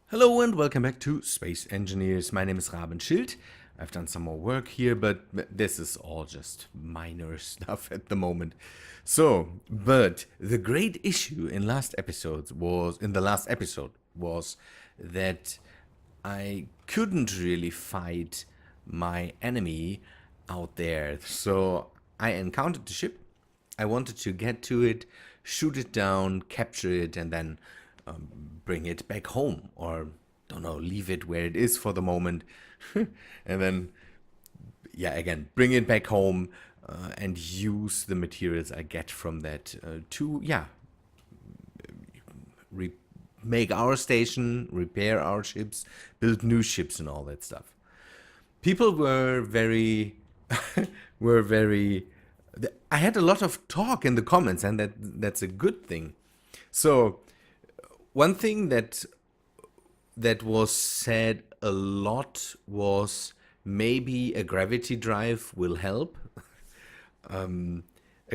Hello and welcome back to Space Engineers. My name is Rabenschild. I've done some more work here, but this is all just minor stuff at the moment. But the great issue in the last episode was that I couldn't really fight my enemy out there. So I encountered the ship. I wanted to get to it, shoot it down, capture it, and then bring it back home, or don't know, leave it where it is for the moment, and then again bring it back home and use the materials I get from that to re- make our station, repair our ships, build new ships, and all that stuff. People were very were very. I had a lot of talk in the comments, and that's a good thing. So one thing that was said a lot was maybe a gravity drive will help. A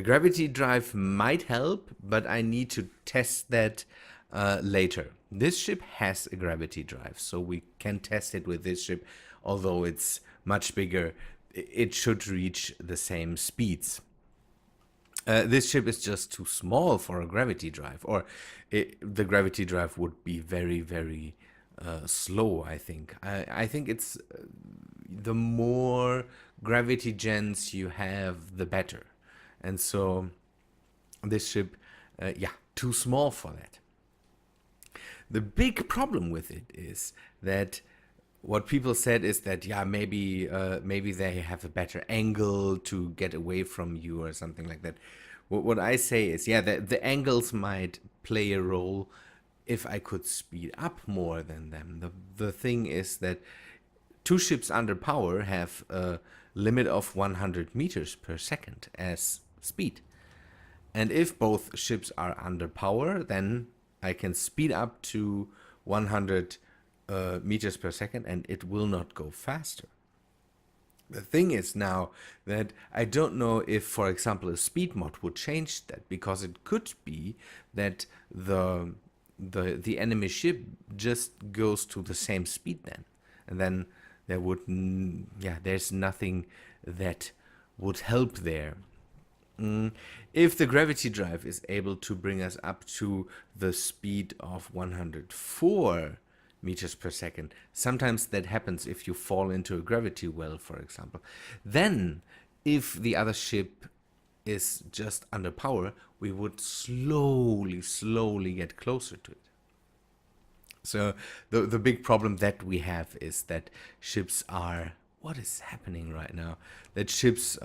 gravity drive might help, but I need to test that later. This ship has a gravity drive, so we can test it with this ship. Although it's much bigger, it should reach the same speeds. This ship is just too small for a gravity drive, or the gravity drive would be very, very slow, I think. I think it's the more gravity gens you have, the better. And so this ship, too small for that. The big problem with it is that what people said is that maybe they have a better angle to get away from you or something like that. What I say is the angles might play a role if I could speed up more than them. The thing is that two ships under power have a limit of 100 meters per second as speed. And if both ships are under power, then I can speed up to 100 meters per second and it will not go faster. The thing is now that I don't know if, for example, a speed mod would change that, because it could be that the enemy ship just goes to the same speed then, and then there's nothing that would help there. If the gravity drive is able to bring us up to the speed of 104 meters per second, sometimes that happens if you fall into a gravity well, for example. Then, if the other ship is just under power, we would slowly get closer to it. So the big problem that we have is that ships are, what is happening right now? That ships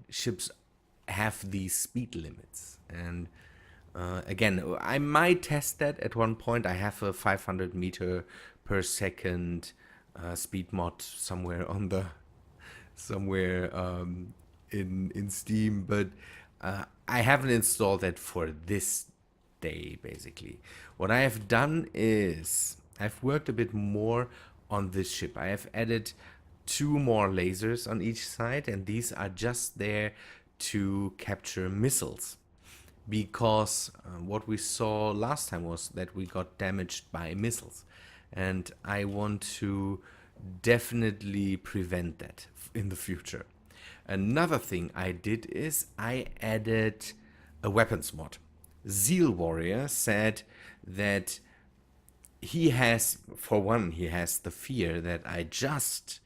ships have these speed limits. And again, I might test that at one point. I have a 500 meter per second speed mod somewhere in Steam, but I haven't installed that for this day, basically. What I have done is I've worked a bit more on this ship. I have added 2 more lasers on each side, and these are just there to capture missiles. Because what we saw last time was that we got damaged by missiles. And I want to definitely prevent that in the future. Another thing I did is I added a weapons mod. Zeal Warrior said that he has the fear that I just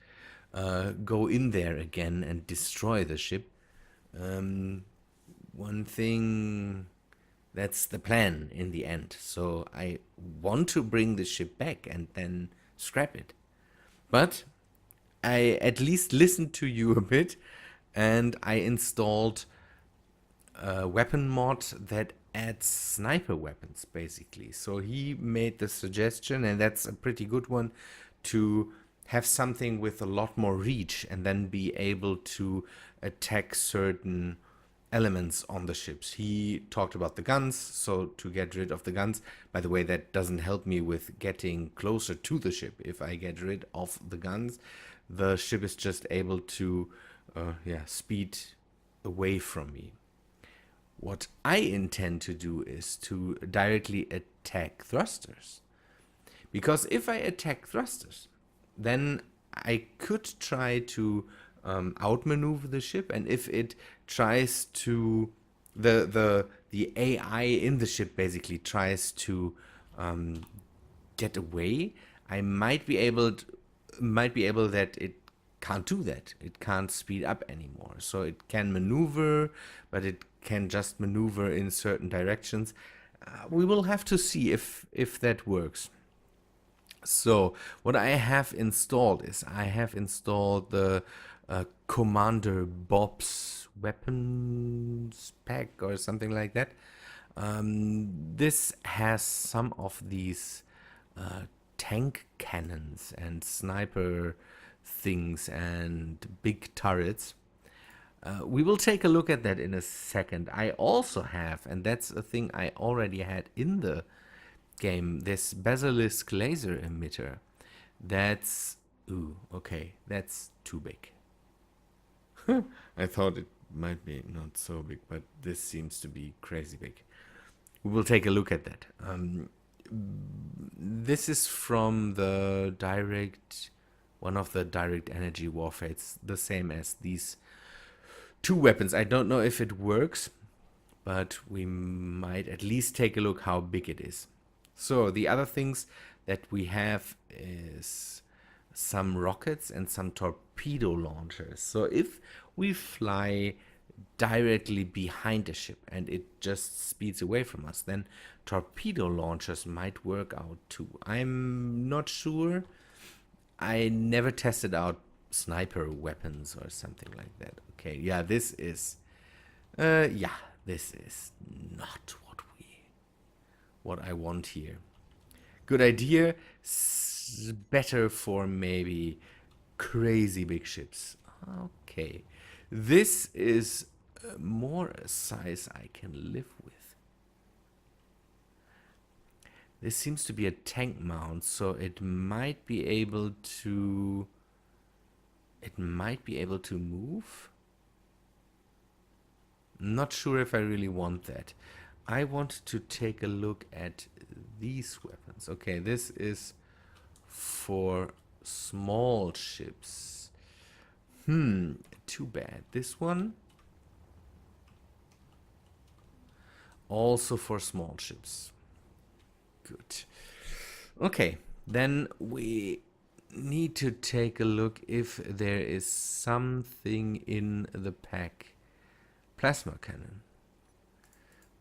go in there again and destroy the ship. One thing, that's the plan in the end. So I want to bring the ship back and then scrap it. But I at least listened to you a bit, and I installed a weapon mod that adds sniper weapons, basically. So he made the suggestion, and that's a pretty good one, to have something with a lot more reach and then be able to attack certain elements on the ships. He talked about the guns, so to get rid of the guns. By the way, that doesn't help me with getting closer to the ship. If I get rid of the guns, the ship is just able to speed away from me. what I intend to do is to directly attack thrusters. Because if I attack thrusters, then I could try to outmaneuver the ship, and if it tries to, the AI in the ship basically tries to get away, I might be able that it can't do that. It can't speed up anymore. So it can maneuver, but it can just maneuver in certain directions. We will have to see if that works. So what I have installed is I have installed the Commander Bob's weapons pack or something like that. This has some of these tank cannons and sniper things and big turrets. We will take a look at that in a second. I also have, and that's a thing I already had in the game, this basilisk laser emitter. That's, ooh, okay, that's too big. I thought it might be not so big, but this seems to be crazy big. We will take a look at that. This is from the one of the direct energy warfare. It's the same as these two weapons. I don't know if it works, but we might at least take a look how big it is. So the other things that we have is some rockets and some torpedo launchers. So if we fly directly behind a ship and it just speeds away from us, then torpedo launchers might work out too. I'm not sure. I never tested out sniper weapons or something like that. Okay, yeah, this is not what I want here. Good idea. Better for maybe crazy big ships. Okay, this is more a size I can live with. This seems to be a tank mount, so it might be able to move. Not sure if I really want that. I want to take a look at these weapons. Okay, this is for small ships. Too bad. This one also for small ships. Good. Okay, then we need to take a look if there is something in the pack. Plasma cannon.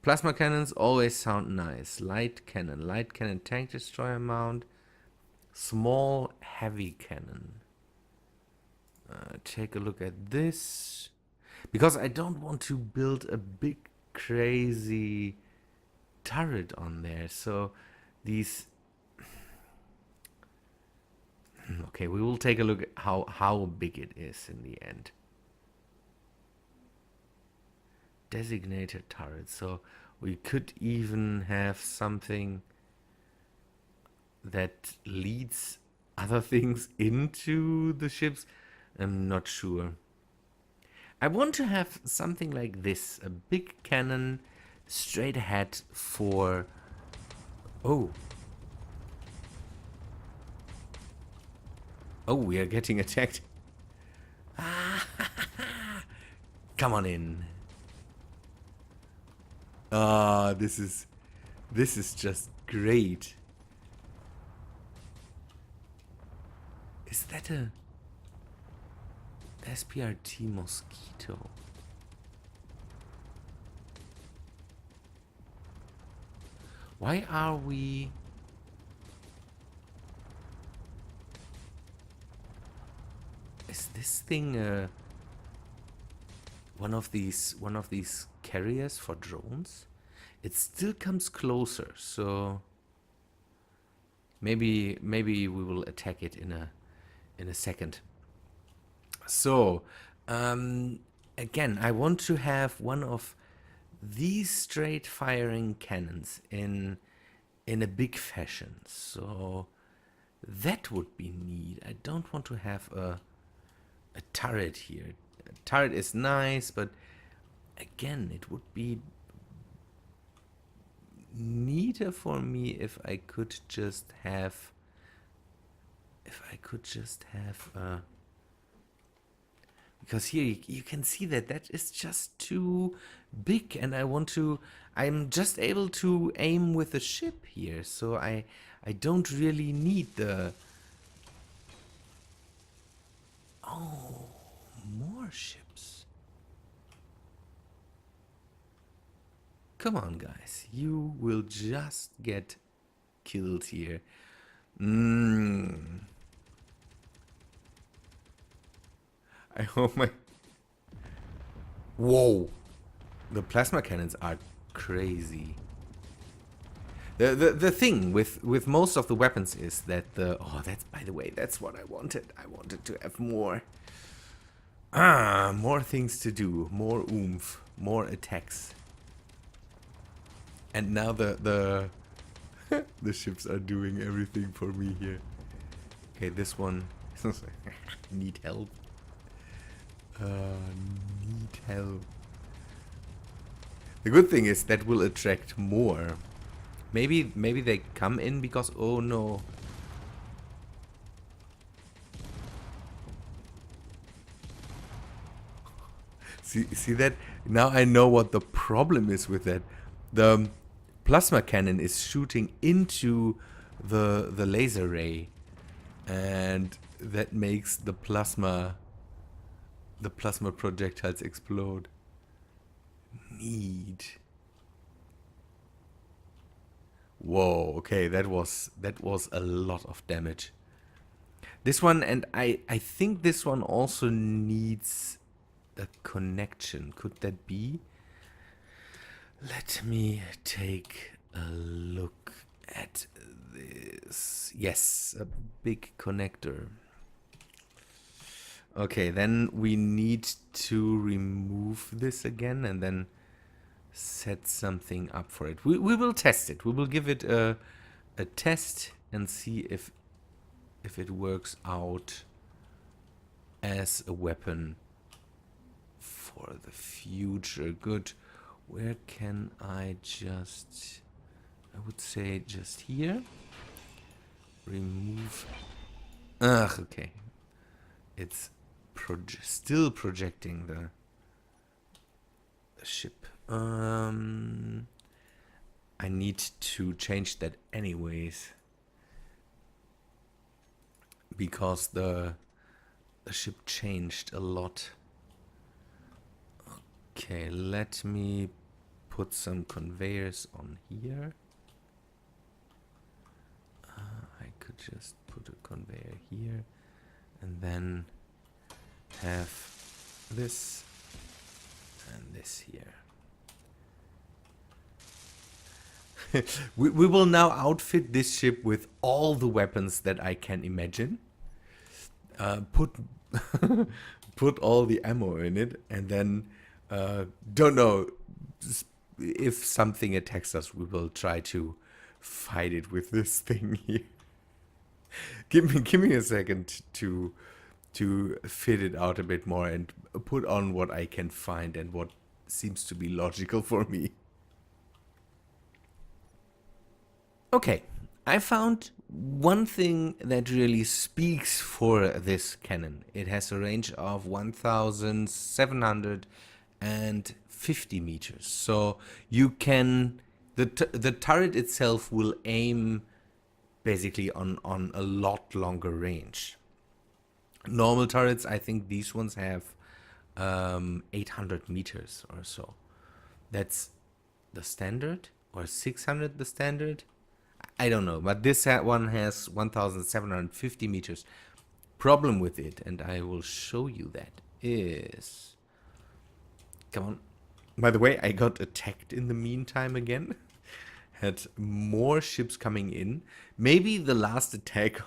Plasma cannons always sound nice. Light cannon tank destroyer mount. Small heavy cannon. Take a look at this. Because I don't want to build a big crazy turret on there. So these... Okay, we will take a look at how big it is in the end. Designated turret. So we could even have something that leads other things into the ships. I'm not sure. I want to have something like this. A big cannon straight ahead for... Oh, we are getting attacked. Come on in. This is just great. Is that a SPRT Mosquito? Why are we... Is this thing one of these carriers for drones? It still comes closer, so maybe we will attack it in a second. So again, I want to have one of these straight firing cannons in a big fashion. So that would be neat. I don't want to have a turret here. A turret is nice, but again, it would be neater for me if I could just have because here you can see that that is just too big, and I'm just able to aim with the ship here, so I don't really need the... Oh, more ships. Come on, guys. You will just get killed here. I hope my... Whoa! The plasma cannons are crazy. The thing with most of the weapons is that the... Oh, that's, by the way, that's what I wanted. I wanted to have more... more things to do. More oomph. More attacks. And now the the ships are doing everything for me here. Okay, this one... Need help. Need help. The good thing is that will attract more. Maybe they come in because... Oh no. See that? Now I know what the problem is with that. The plasma cannon is shooting into the laser ray, and that makes the plasma projectiles explode. Neat. Whoa, okay, that was a lot of damage. This one, and I think this one also needs a connection. Could that be? Let me take a look at this. Yes, a big connector. Okay, then we need to remove this again and then set something up for it. We will test it. We will give it a test and see if it works out as a weapon for the future. Good. Where can I just... I would say just here. Remove... Ugh, okay. It's still projecting the ship. I need to change that anyways. Because the ship changed a lot. Okay, let me put some conveyors on here. I could just put a conveyor here and then have this and this here. we will now outfit this ship with all the weapons that I can imagine. Put put all the ammo in it, and then don't know if something attacks us. We will try to fight it with this thing here. Give me a second to fit it out a bit more and put on what I can find and what seems to be logical for me. Okay, I found one thing that really speaks for this cannon. It has a range of 1,750 meters. So you can... The turret itself will aim basically on a lot longer range. Normal turrets, I think these ones have 800 meters or so. That's the standard, or 600 the standard. I don't know, but this one has 1,750 meters. Problem with it, and I will show you that, is... Come on. By the way, I got attacked in the meantime again. Had more ships coming in. Maybe the last attack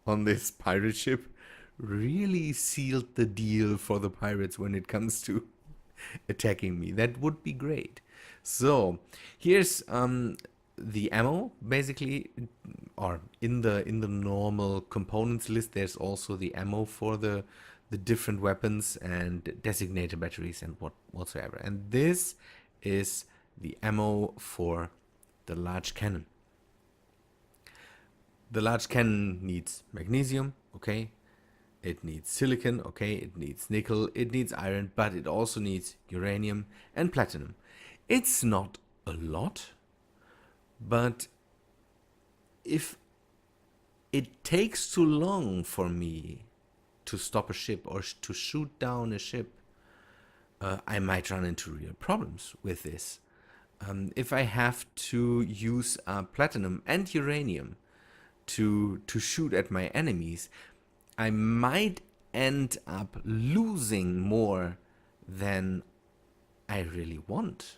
on this pirate ship really sealed the deal for the pirates when it comes to attacking me. That would be great. So, here's the ammo, basically, or in the normal components list, there's also the ammo for the different weapons and designator batteries and whatsoever. And this is the ammo for the large cannon. The large cannon needs magnesium, okay? It needs silicon, okay? It needs nickel, it needs iron, but it also needs uranium and platinum. It's not a lot, but if it takes too long for me to stop a ship or to shoot down a ship, I might run into real problems with this. If I have to use platinum and uranium to shoot at my enemies, I might end up losing more than I really want.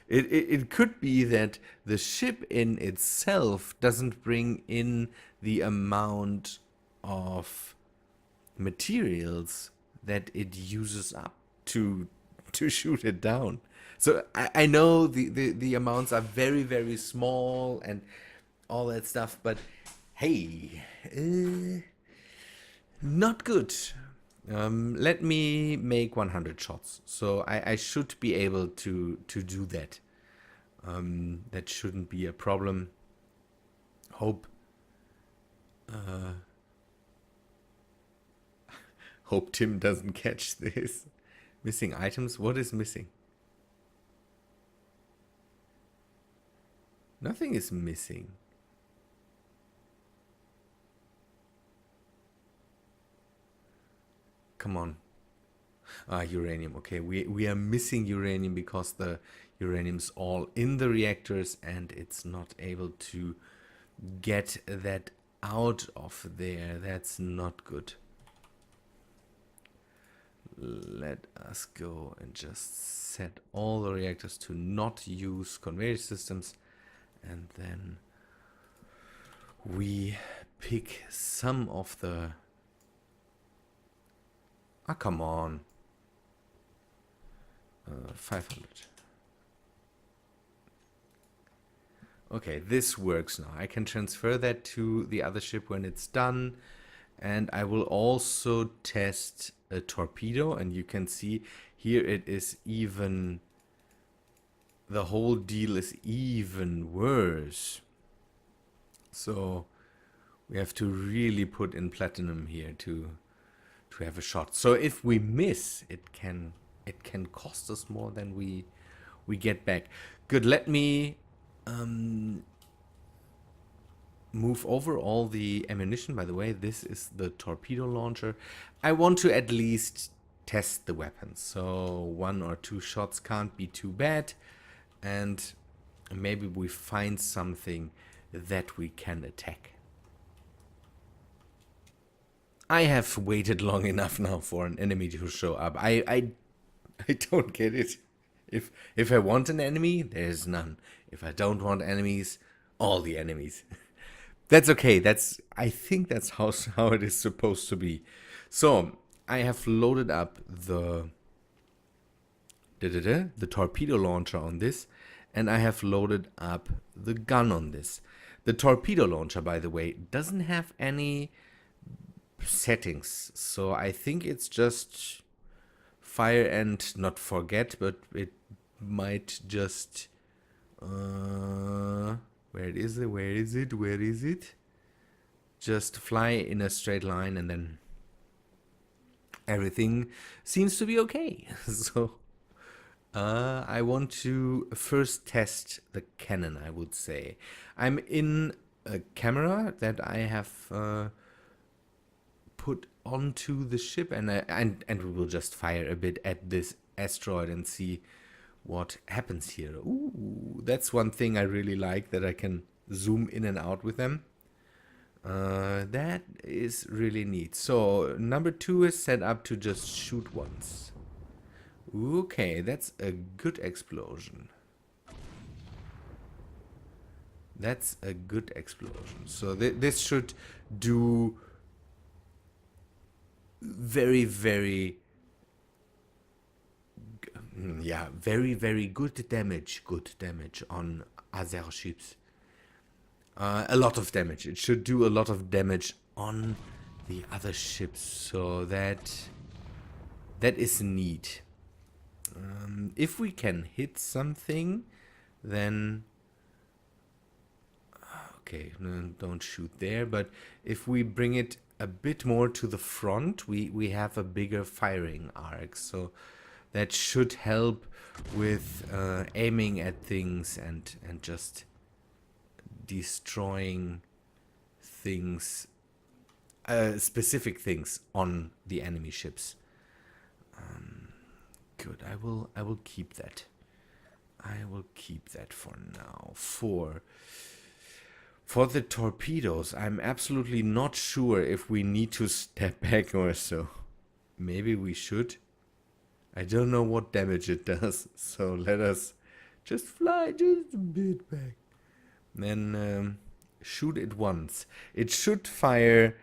It could be that the ship in itself doesn't bring in the amount of materials that it uses up to shoot it down. So I know the amounts are very, very small and all that stuff, but hey, not good. Let me make 100 shots. So I should be able to do that. That shouldn't be a problem. Hope Tim doesn't catch this. Missing items? What is missing? Nothing is missing. Come on. Uranium. Okay, we are missing uranium because the uranium's all in the reactors and it's not able to get that out of there. That's not good. Let us go and just set all the reactors to not use conveyor systems, and then we pick some of the... Ah, come on. 500. Okay, this works now. I can transfer that to the other ship when it's done. And I will also test a torpedo. And you can see here it is even... The whole deal is even worse. So we have to really put in platinum here to have a shot. So if we miss, it can cost us more than we get back. Good. Let me move over all the ammunition. By the way, this is the torpedo launcher. I want to at least test the weapons. So 1 or 2 shots can't be too bad. And maybe we find something that we can attack. I have waited long enough now for an enemy to show up. I don't get it. If I want an enemy, there's none. If I don't want enemies, all the enemies. That's okay. I think that's how it is supposed to be. So I have loaded up the torpedo launcher on this, and I have loaded up the gun on this. The torpedo launcher, by the way, doesn't have any settings, so I think it's just fire and not forget, but it might just where is it? Just fly in a straight line and then everything seems to be okay. So I want to first test the cannon, I would say. I'm in a camera that I have put onto the ship, and we will just fire a bit at this asteroid and see what happens here. Ooh, that's one thing I really like, that I can zoom in and out with them. That is really neat. So number 2 is set up to just shoot once. Okay, that's a good explosion. That's a good explosion. So this should do very, very, very good damage. Good damage on other ships. A lot of damage. It should do a lot of damage on the other ships. So that is neat. If we can hit something, then Okay, no, don't shoot there. But if we bring it a bit more to the front, we have a bigger firing arc. So that should help with aiming at things and just destroying things, specific things on the enemy ships. Good. I will keep that. I will keep that for now. For the torpedoes, I'm absolutely not sure if we need to step back or so. Maybe we should. I don't know what damage it does, so let us just fly just a bit back. Then shoot it once. It should fire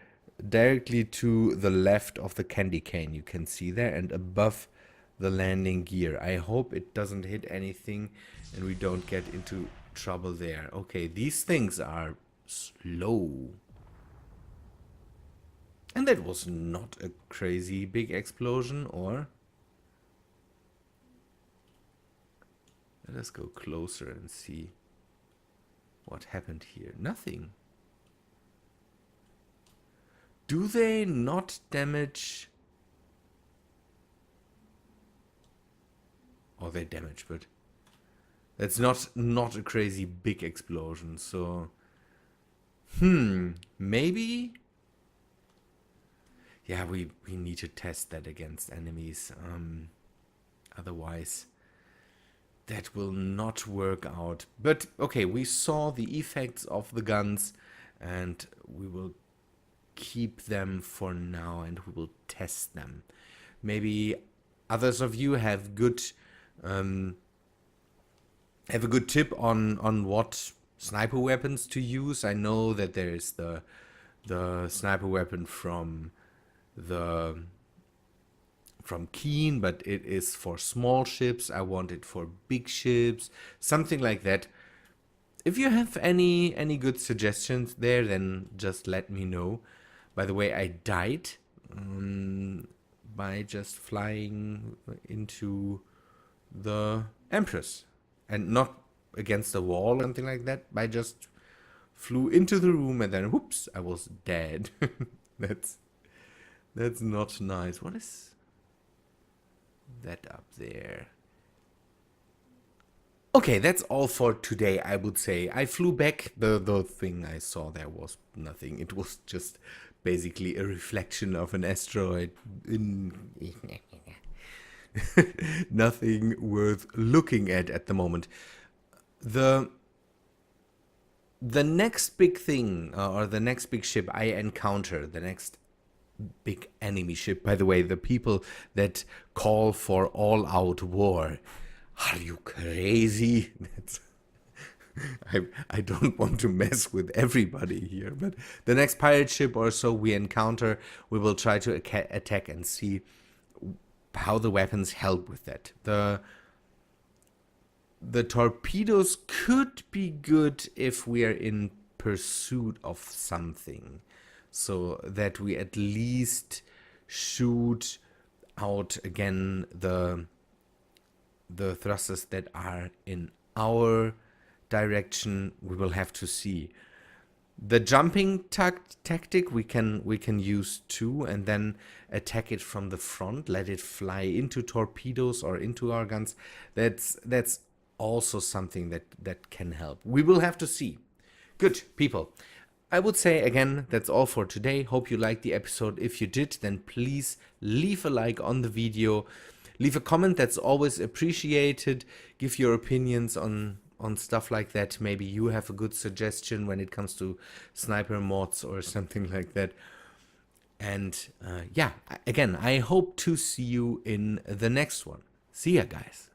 directly to the left of the candy cane, you can see there, and above the landing gear. I hope it doesn't hit anything and we don't get into trouble there. Okay, these things are slow. And that was not a crazy big explosion, or? Let us go closer and see what happened here. Nothing. Do they not damage? Or they damage, but that's not a crazy big explosion. So, maybe. Yeah, we need to test that against enemies. Otherwise, that will not work out. But okay, we saw the effects of the guns, and we will keep them for now, and we will test them. Maybe others of you have a good tip on what sniper weapons to use. I know that there is the sniper weapon from Keen, but it is for small ships. I want it for big ships, something like that. If you have any good suggestions there, then just let me know. By the way, I died by just flying into the Empress, and not against the wall or something like that. I just flew into the room and then whoops, I was dead. That's not nice. What is that up there? Okay, that's all for today, I would say. I flew back. The thing I saw there was nothing. It was just basically a reflection of an asteroid. Nothing worth looking at the moment. The next big thing, or the next big ship I encounter, the next big enemy ship, by the way, the people that call for all-out war, are you crazy? I don't want to mess with everybody here, but the next pirate ship or so we encounter, we will try to attack and see how the weapons help with that. The torpedoes could be good if we are in pursuit of something, so that we at least shoot out again the thrusters that are in our direction. We will have to see. The jumping tactic we can use too, and then attack it from the front, let it fly into torpedoes or into our guns. That's also something that can help. We will have to see. Good, people. I would say again, that's all for today. Hope you liked the episode. If you did, then please leave a like on the video. Leave a comment, that's always appreciated. Give your opinions on stuff like that. Maybe you have a good suggestion when it comes to sniper mods or something like that. And yeah, again, I hope to see you in the next one. See ya, guys.